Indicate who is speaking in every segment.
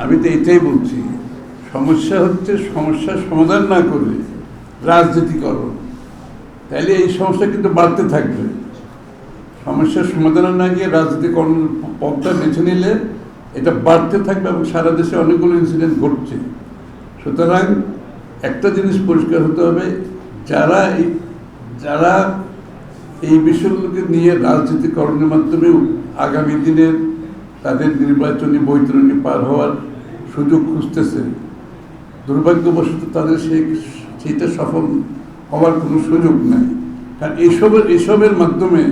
Speaker 1: আমি তো এটাই বলছি, সমস্যা হচ্ছে সমস্যার সমাধান না করে রাজনীতিকরণ, তাহলে এই সমস্যা কিন্তু বাড়তে থাকবে। সমস্যার সমাধানে না গিয়ে রাজনীতিকরণ পথটা বেছে নিলে এটা বাড়তে থাকবে এবং সারা দেশে অনেকগুলো ইনসিডেন্ট ঘটছে। সুতরাং একটা জিনিস পরিষ্কার হতে হবে, যারা এই বিষয়গুলোকে নিয়ে রাজনীতিকরণের মাধ্যমে আগামী দিনের তাদের নির্বাচনী বৈতরণী পার হওয়ার সুযোগ খুঁজতেছে, দুর্ভাগ্যবশত তাদের সেইটা সফল হওয়ার কোনো সুযোগ নেই। কারণ এসবের মাধ্যমে,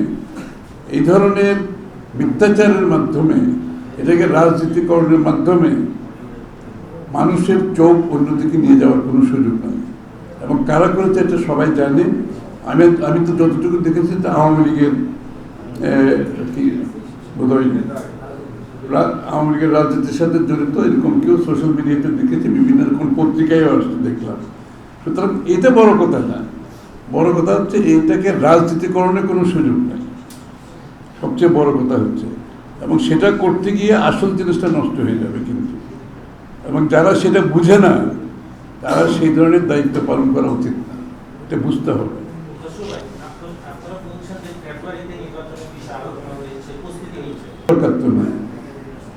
Speaker 1: এই ধরনের মিথ্যাচারের মাধ্যমে, এটাকে রাজনীতিকরণের মাধ্যমে মানুষের চোখ অন্যদিকে নিয়ে যাওয়ার কোনো সুযোগ নেই। এবং কারা করেছে এটা সবাই জানে। আমি তো যতটুকু দেখেছি তা আওয়ামী লীগের বোধহয় আওয়ামী লীগের রাজনীতির সাথে জড়িত এরকম কেউ সোশ্যাল মিডিয়াতে দেখেছি, বিভিন্ন রকম পত্রিকায় আসতে দেখলাম। সুতরাং এটা বড় কথা না, বড় কথা হচ্ছে এইটাকে রাজনীতিকরণের কোনো সুযোগ নেই, সবচেয়ে বড় কথা হচ্ছে। এবং সেটা করতে গিয়ে আসল জিনিসটা নষ্ট হয়ে যাবে কিন্তু। এবং যারা সেটা বুঝে না তারা সেই ধরনের দায়িত্ব পালন করা উচিত না, এটা বুঝতে হবে।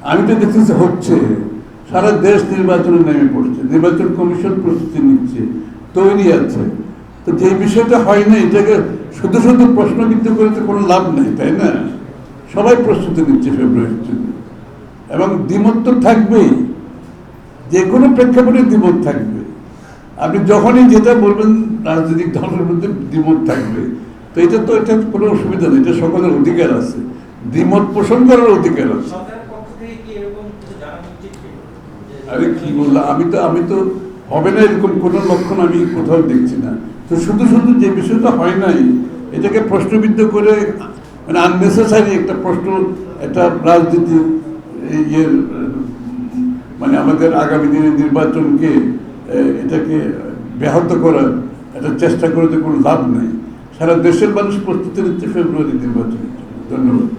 Speaker 1: আমি তো দেখতেছি হচ্ছে, সারা দেশ নির্বাচনে নেমে পড়ছে, নির্বাচন কমিশন প্রস্তুতি নিচ্ছে, তৈরি আছে। তো যে বিষয়টা হয় না, এটাকে শুধু শুধু প্রশ্ন কিন্তু করে তো কোনো লাভ নেই, তাই না? সবাই প্রস্তুতি নিচ্ছে ফেব্রুয়ারির জন্য, এবং দ্বিমত তো থাকবেই, যে কোনো প্রেক্ষাপটে দ্বিমত থাকবে। আপনি যখনই যেটা বলবেন রাজনৈতিক দলের মধ্যে দ্বিমত থাকবে, তো এটা কোনো অসুবিধা নেই, এটা সকলের অধিকার আছে, দ্বিমত পোষণ করার অধিকার আছে। আরে কি বললাম, আমি তো হবে না এরকম কোনো লক্ষণ আমি কোথাও দেখছি না। তো শুধু শুধু যে বিষয়টা হয় নাই এটাকে প্রশ্নবিদ্ধ করে, মানে আননেসেসারি একটা প্রশ্ন, একটা রাজনীতি মানে আমাদের আগামী দিনের নির্বাচনকে এটাকে ব্যাহত করার একটা চেষ্টা করে তো কোনো লাভ নাই। সারা দেশের মানুষ প্রস্তুতি নিচ্ছে ফেব্রুয়ারি নির্বাচনের জন্য। ধন্যবাদ।